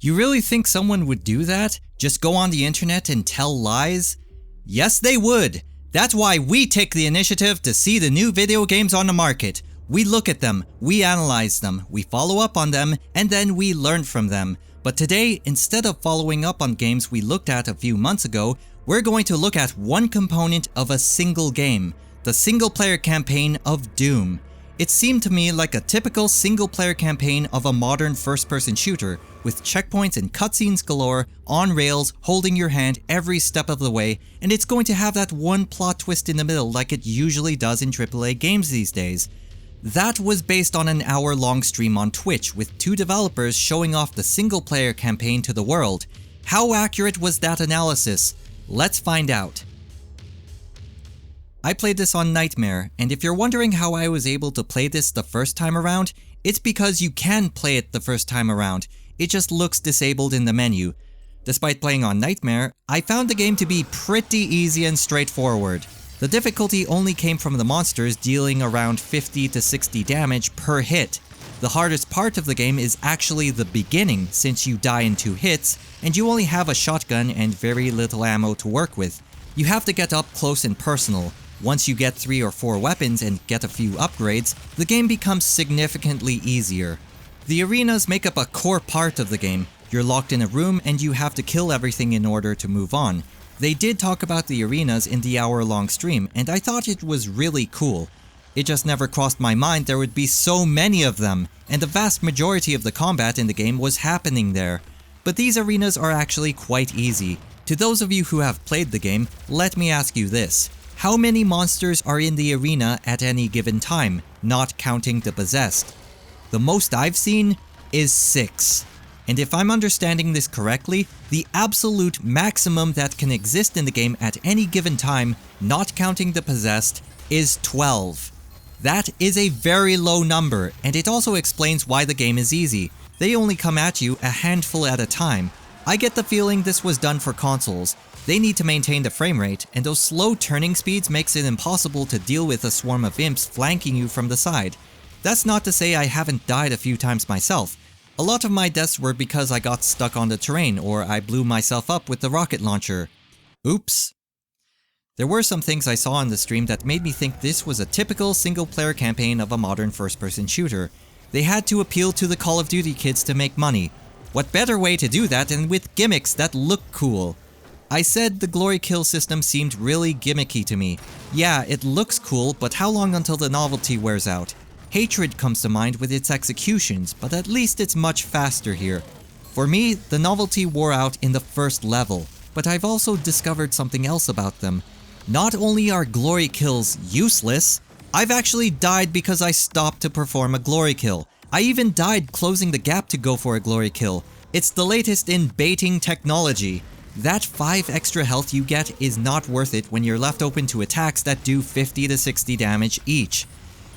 You really think someone would do that? Just go on the internet and tell lies? Yes, they would! That's why we take the initiative to see the new video games on the market. We look at them, we analyze them, we follow up on them, and then we learn from them. But today, instead of following up on games we looked at a few months ago, we're going to look at one component of a single game, the single-player campaign of Doom. It seemed to me like a typical single-player campaign of a modern first-person shooter, with checkpoints and cutscenes galore, on rails, holding your hand every step of the way, and it's going to have that one plot twist in the middle like it usually does in AAA games these days. That was based on an hour-long stream on Twitch, with two developers showing off the single-player campaign to the world. How accurate was that analysis? Let's find out. I played this on Nightmare, and if you're wondering how I was able to play this the first time around, it's because you can play it the first time around. It just looks disabled in the menu. Despite playing on Nightmare, I found the game to be pretty easy and straightforward. The difficulty only came from the monsters dealing around 50 to 60 damage per hit. The hardest part of the game is actually the beginning, since you die in 2 hits, and you only have a shotgun and very little ammo to work with. You have to get up close and personal. Once you get 3 or 4 weapons and get a few upgrades, the game becomes significantly easier. The arenas make up a core part of the game. You're locked in a room and you have to kill everything in order to move on. They did talk about the arenas in the hour-long stream, and I thought it was really cool. It just never crossed my mind there would be so many of them, and the vast majority of the combat in the game was happening there. But these arenas are actually quite easy. To those of you who have played the game, let me ask you this. How many monsters are in the arena at any given time, not counting the possessed? The most I've seen is 6. And if I'm understanding this correctly, the absolute maximum that can exist in the game at any given time, not counting the possessed, is 12. That is a very low number, and it also explains why the game is easy. They only come at you a handful at a time. I get the feeling this was done for consoles. They need to maintain the frame rate, and those slow turning speeds makes it impossible to deal with a swarm of imps flanking you from the side. That's not to say I haven't died a few times myself. A lot of my deaths were because I got stuck on the terrain or I blew myself up with the rocket launcher. Oops. There were some things I saw on the stream that made me think this was a typical single-player campaign of a modern first-person shooter. They had to appeal to the Call of Duty kids to make money. What better way to do that than with gimmicks that look cool? I said the glory kill system seemed really gimmicky to me. Yeah, it looks cool, but how long until the novelty wears out? Hatred comes to mind with its executions, but at least it's much faster here. For me, the novelty wore out in the first level, but I've also discovered something else about them. Not only are glory kills useless, I've actually died because I stopped to perform a glory kill. I even died closing the gap to go for a glory kill. It's the latest in baiting technology. That 5 extra health you get is not worth it when you're left open to attacks that do 50 to 60 damage each.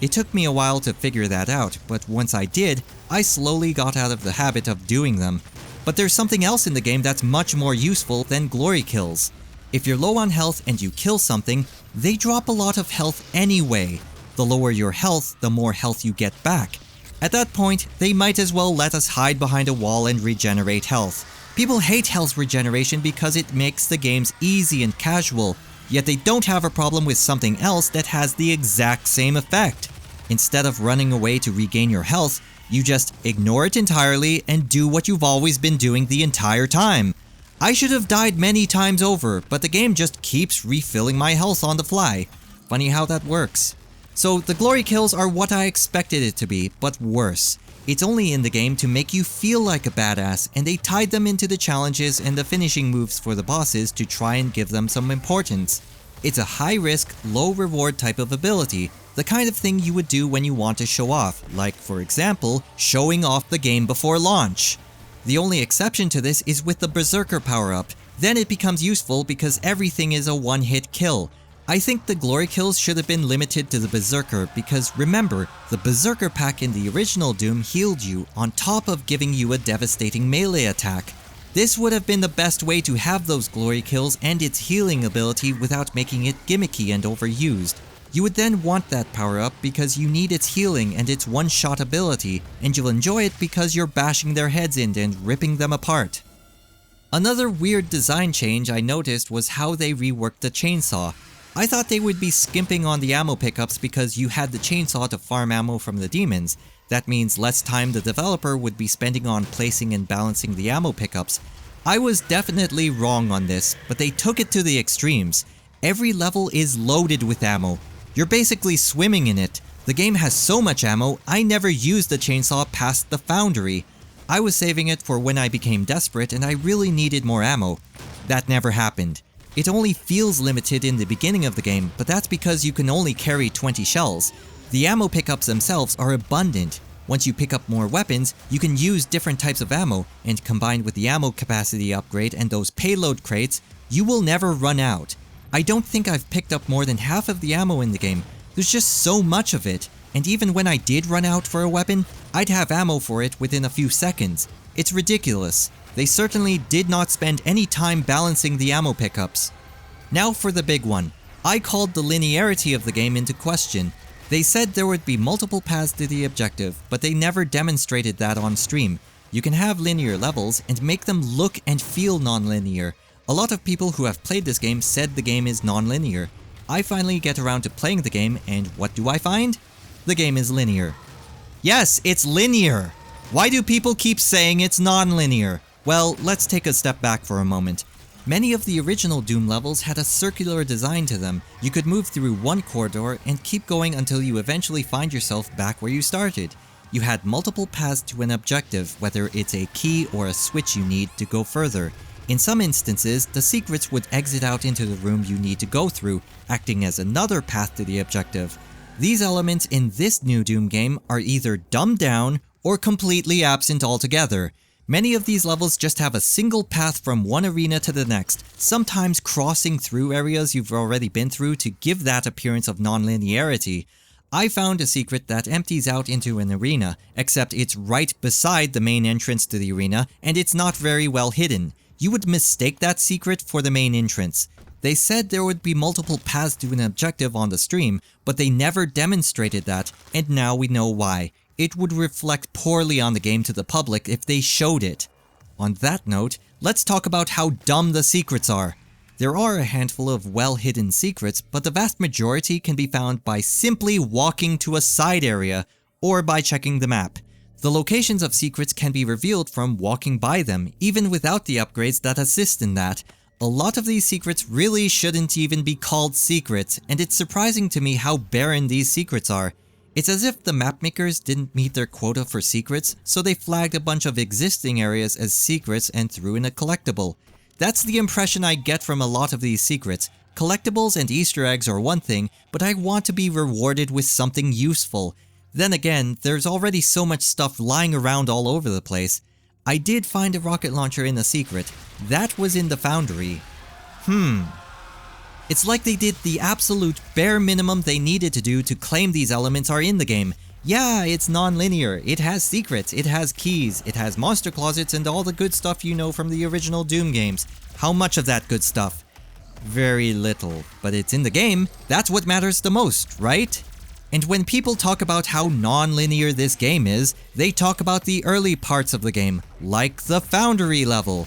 It took me a while to figure that out, but once I did, I slowly got out of the habit of doing them. But there's something else in the game that's much more useful than glory kills. If you're low on health and you kill something, they drop a lot of health anyway. The lower your health, the more health you get back. At that point, they might as well let us hide behind a wall and regenerate health. People hate health regeneration because it makes the games easy and casual, yet they don't have a problem with something else that has the exact same effect. Instead of running away to regain your health, you just ignore it entirely and do what you've always been doing the entire time. I should have died many times over, but the game just keeps refilling my health on the fly. Funny how that works. So the glory kills are what I expected it to be, but worse. It's only in the game to make you feel like a badass, and they tied them into the challenges and the finishing moves for the bosses to try and give them some importance. It's a high-risk, low-reward type of ability, the kind of thing you would do when you want to show off, like, for example, showing off the game before launch. The only exception to this is with the Berserker power-up. Then it becomes useful because everything is a one-hit kill. I think the glory kills should have been limited to the Berserker because remember, the Berserker pack in the original Doom healed you on top of giving you a devastating melee attack. This would have been the best way to have those glory kills and its healing ability without making it gimmicky and overused. You would then want that power-up because you need its healing and its one-shot ability, and you'll enjoy it because you're bashing their heads in and ripping them apart. Another weird design change I noticed was how they reworked the chainsaw. I thought they would be skimping on the ammo pickups because you had the chainsaw to farm ammo from the demons. That means less time the developer would be spending on placing and balancing the ammo pickups. I was definitely wrong on this, but they took it to the extremes. Every level is loaded with ammo. You're basically swimming in it. The game has so much ammo, I never used the chainsaw past the foundry. I was saving it for when I became desperate and I really needed more ammo. That never happened. It only feels limited in the beginning of the game, but that's because you can only carry 20 shells. The ammo pickups themselves are abundant. Once you pick up more weapons, you can use different types of ammo, and combined with the ammo capacity upgrade and those payload crates, you will never run out. I don't think I've picked up more than half of the ammo in the game. There's just so much of it, and even when I did run out for a weapon, I'd have ammo for it within a few seconds. It's ridiculous. They certainly did not spend any time balancing the ammo pickups. Now for the big one. I called the linearity of the game into question. They said there would be multiple paths to the objective, but they never demonstrated that on stream. You can have linear levels and make them look and feel non-linear. A lot of people who have played this game said the game is non-linear. I finally get around to playing the game, and what do I find? The game is linear. Yes, it's linear! Why do people keep saying it's non-linear? Well, let's take a step back for a moment. Many of the original Doom levels had a circular design to them. You could move through one corridor and keep going until you eventually find yourself back where you started. You had multiple paths to an objective, whether it's a key or a switch you need to go further. In some instances, the secrets would exit out into the room you need to go through, acting as another path to the objective. These elements in this new Doom game are either dumbed down or completely absent altogether. Many of these levels just have a single path from one arena to the next, sometimes crossing through areas you've already been through to give that appearance of non-linearity. I found a secret that empties out into an arena, except it's right beside the main entrance to the arena, and it's not very well hidden. You would mistake that secret for the main entrance. They said there would be multiple paths to an objective on the stream, but they never demonstrated that, and now we know why. It would reflect poorly on the game to the public if they showed it. On that note, let's talk about how dumb the secrets are. There are a handful of well-hidden secrets, but the vast majority can be found by simply walking to a side area, or by checking the map. The locations of secrets can be revealed from walking by them, even without the upgrades that assist in that. A lot of these secrets really shouldn't even be called secrets, and it's surprising to me how barren these secrets are. It's as if the mapmakers didn't meet their quota for secrets, so they flagged a bunch of existing areas as secrets and threw in a collectible. That's the impression I get from a lot of these secrets. Collectibles and Easter eggs are one thing, but I want to be rewarded with something useful. Then again, there's already so much stuff lying around all over the place. I did find a rocket launcher in a secret. That was in the foundry. It's like they did the absolute bare minimum they needed to do to claim these elements are in the game. Yeah, it's non-linear, it has secrets, it has keys, it has monster closets and all the good stuff you know from the original Doom games. How much of that good stuff? Very little, but it's in the game. That's what matters the most, right? And when people talk about how non-linear this game is, they talk about the early parts of the game, like the Foundry level.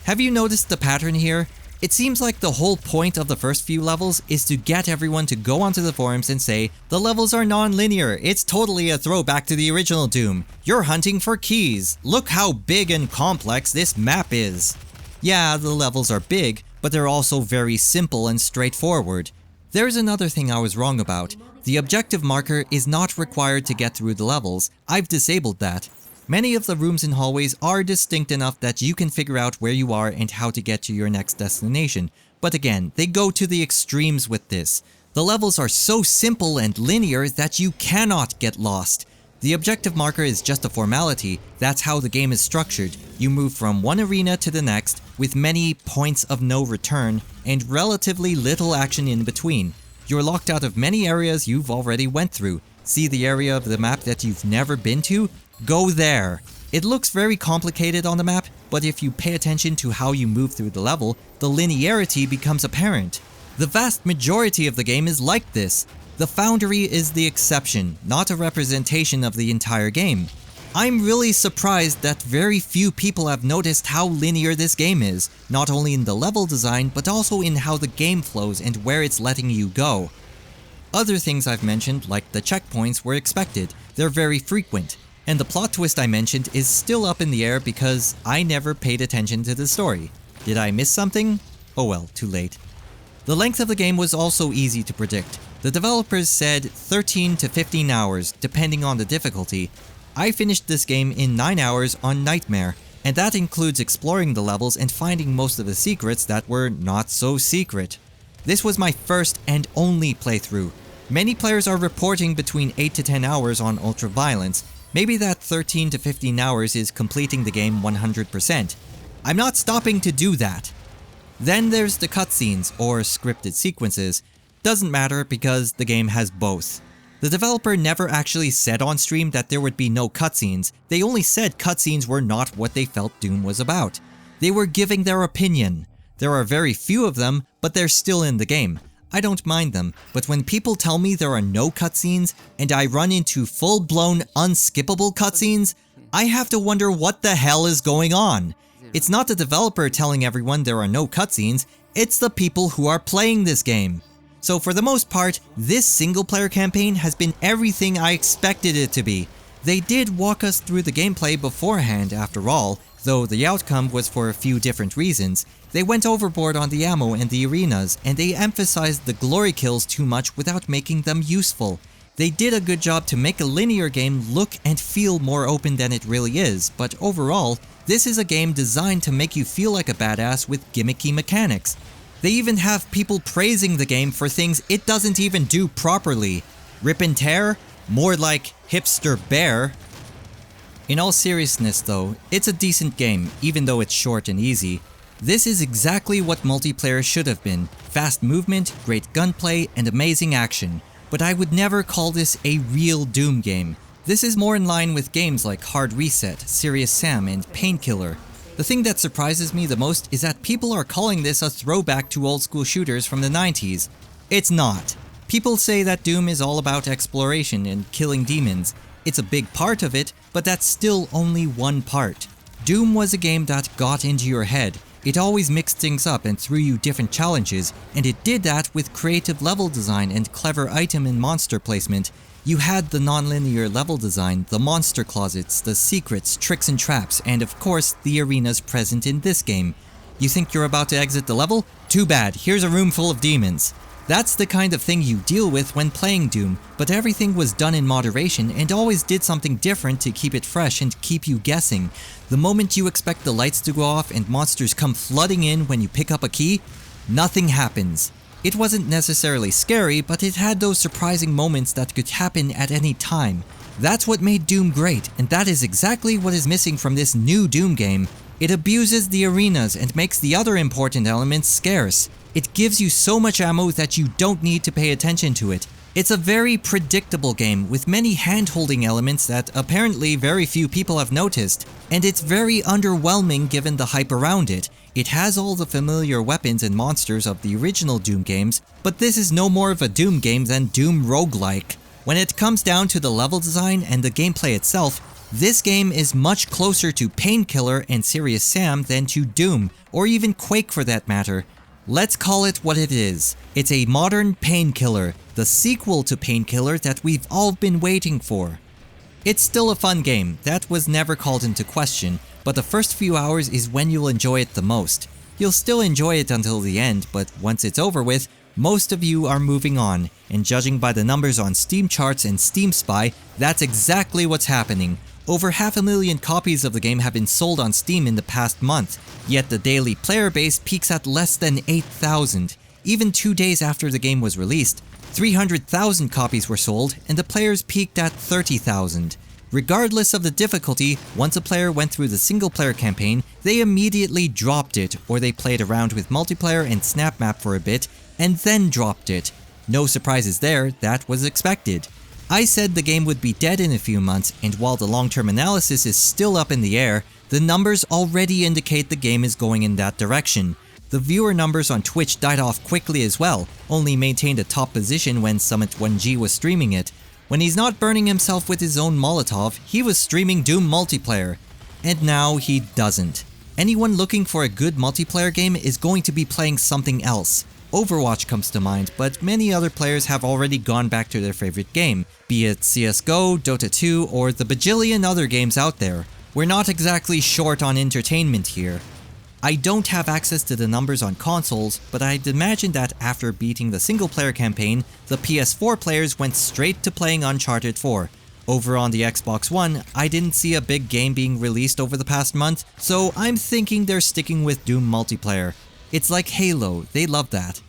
Have you noticed the pattern here? It seems like the whole point of the first few levels is to get everyone to go onto the forums and say, the levels are non-linear, it's totally a throwback to the original Doom. You're hunting for keys. Look how big and complex this map is. Yeah, the levels are big, but they're also very simple and straightforward. There's another thing I was wrong about. The objective marker is not required to get through the levels. I've disabled that. Many of the rooms and hallways are distinct enough that you can figure out where you are and how to get to your next destination. But again, they go to the extremes with this. The levels are so simple and linear that you cannot get lost. The objective marker is just a formality. That's how the game is structured. You move from one arena to the next, with many points of no return, and relatively little action in between. You're locked out of many areas you've already went through. See the area of the map that you've never been to? Go there. It looks very complicated on the map, but if you pay attention to how you move through the level, the linearity becomes apparent. The vast majority of the game is like this. The Foundry is the exception, not a representation of the entire game. I'm really surprised that very few people have noticed how linear this game is, not only in the level design, but also in how the game flows and where it's letting you go. Other things I've mentioned, like the checkpoints, were expected. They're very frequent. And the plot twist I mentioned is still up in the air because I never paid attention to the story. Did I miss something? Oh well, too late. The length of the game was also easy to predict. The developers said 13 to 15 hours, depending on the difficulty. I finished this game in 9 hours on Nightmare, and that includes exploring the levels and finding most of the secrets that were not so secret. This was my first and only playthrough. Many players are reporting between 8 to 10 hours on Ultraviolence. Maybe that 13 to 15 hours is completing the game 100%. I'm not stopping to do that. Then there's the cutscenes, or scripted sequences. Doesn't matter because the game has both. The developer never actually said on stream that there would be no cutscenes. They only said cutscenes were not what they felt Doom was about. They were giving their opinion. There are very few of them, but they're still in the game. I don't mind them, but when people tell me there are no cutscenes, and I run into full-blown unskippable cutscenes, I have to wonder what the hell is going on. It's not the developer telling everyone there are no cutscenes, it's the people who are playing this game. So for the most part, this single-player campaign has been everything I expected it to be. They did walk us through the gameplay beforehand after all, though the outcome was for a few different reasons. They went overboard on the ammo and the arenas, and they emphasized the glory kills too much without making them useful. They did a good job to make a linear game look and feel more open than it really is, but overall, this is a game designed to make you feel like a badass with gimmicky mechanics. They even have people praising the game for things it doesn't even do properly. Rip and tear? More like hipster bear. In all seriousness though, it's a decent game, even though it's short and easy. This is exactly what multiplayer should have been. Fast movement, great gunplay, and amazing action. But I would never call this a real Doom game. This is more in line with games like Hard Reset, Serious Sam, and Painkiller. The thing that surprises me the most is that people are calling this a throwback to old school shooters from the 90s. It's not. People say that Doom is all about exploration and killing demons. It's a big part of it, but that's still only one part. Doom was a game that got into your head. It always mixed things up and threw you different challenges, and it did that with creative level design and clever item and monster placement. You had the non-linear level design, the monster closets, the secrets, tricks and traps, and of course, the arenas present in this game. You think you're about to exit the level? Too bad, here's a room full of demons. That's the kind of thing you deal with when playing Doom, but everything was done in moderation and always did something different to keep it fresh and keep you guessing. The moment you expect the lights to go off and monsters come flooding in when you pick up a key, nothing happens. It wasn't necessarily scary, but it had those surprising moments that could happen at any time. That's what made Doom great, and that is exactly what is missing from this new Doom game. It abuses the arenas and makes the other important elements scarce. It gives you so much ammo that you don't need to pay attention to it. It's a very predictable game with many hand-holding elements that apparently very few people have noticed, and it's very underwhelming given the hype around it. It has all the familiar weapons and monsters of the original Doom games, but this is no more of a Doom game than Doom roguelike. When it comes down to the level design and the gameplay itself, this game is much closer to Painkiller and Serious Sam than to Doom, or even Quake for that matter. Let's call it what it is. It's a modern Painkiller, the sequel to Painkiller that we've all been waiting for. It's still a fun game, that was never called into question, but the first few hours is when you'll enjoy it the most. You'll still enjoy it until the end, but once it's over with, most of you are moving on, and judging by the numbers on Steam charts and Steam Spy, that's exactly what's happening. Over 500,000 copies of the game have been sold on Steam in the past month, yet the daily player base peaks at less than 8,000. Even 2 days after the game was released, 300,000 copies were sold, and the players peaked at 30,000. Regardless of the difficulty, once a player went through the single-player campaign, they immediately dropped it, or they played around with multiplayer and Snap Map for a bit, and then dropped it. No surprises there, that was expected. I said the game would be dead in a few months, and while the long-term analysis is still up in the air, the numbers already indicate the game is going in that direction. The viewer numbers on Twitch died off quickly as well, only maintained a top position when Summit1G was streaming it. When he's not burning himself with his own Molotov, he was streaming Doom multiplayer. And now he doesn't. Anyone looking for a good multiplayer game is going to be playing something else. Overwatch comes to mind, but many other players have already gone back to their favorite game, be it CSGO, Dota 2, or the bajillion other games out there. We're not exactly short on entertainment here. I don't have access to the numbers on consoles, but I'd imagine that after beating the single-player campaign, the PS4 players went straight to playing Uncharted 4. Over on the Xbox One, I didn't see a big game being released over the past month, so I'm thinking they're sticking with Doom multiplayer. It's like Halo, they love that.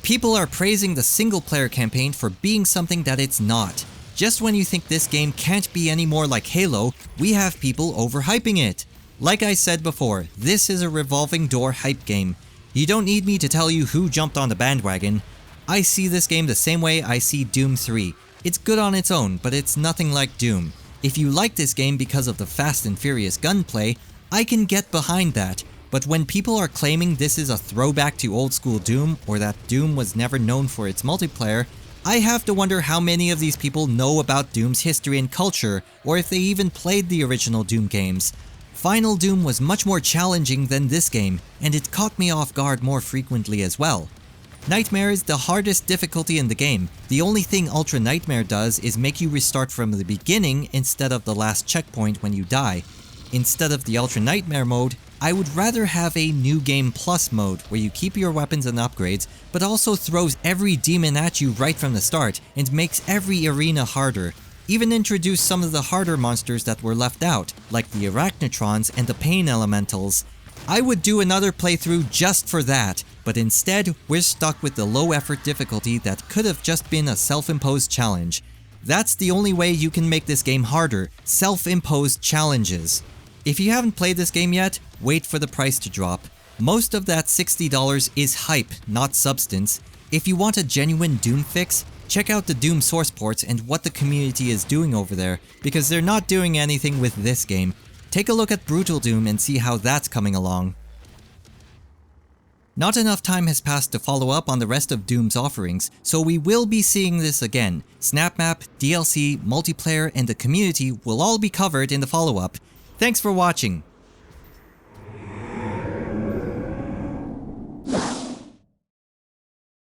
People are praising the single-player campaign for being something that it's not. Just when you think this game can't be any more like Halo, we have people overhyping it. Like I said before, this is a revolving door hype game. You don't need me to tell you who jumped on the bandwagon. I see this game the same way I see Doom 3. It's good on its own, but it's nothing like Doom. If you like this game because of the fast and furious gunplay, I can get behind that. But when people are claiming this is a throwback to old school Doom, or that Doom was never known for its multiplayer, I have to wonder how many of these people know about Doom's history and culture, or if they even played the original Doom games. Final Doom was much more challenging than this game, and it caught me off guard more frequently as well. Nightmare is the hardest difficulty in the game. The only thing Ultra Nightmare does is make you restart from the beginning instead of the last checkpoint when you die. Instead of the Ultra Nightmare mode, I would rather have a New Game Plus mode where you keep your weapons and upgrades, but also throws every demon at you right from the start and makes every arena harder. Even introduce some of the harder monsters that were left out, like the Arachnotrons and the Pain Elementals. I would do another playthrough just for that, but instead we're stuck with the low effort difficulty that could have just been a self-imposed challenge. That's the only way you can make this game harder, self-imposed challenges. If you haven't played this game yet, wait for the price to drop. Most of that $60 is hype, not substance. If you want a genuine Doom fix, check out the Doom source ports and what the community is doing over there, because they're not doing anything with this game. Take a look at Brutal Doom and see how that's coming along. Not enough time has passed to follow up on the rest of Doom's offerings, so we will be seeing this again. Snap map, DLC, multiplayer, and the community will all be covered in the follow-up. Thanks for watching.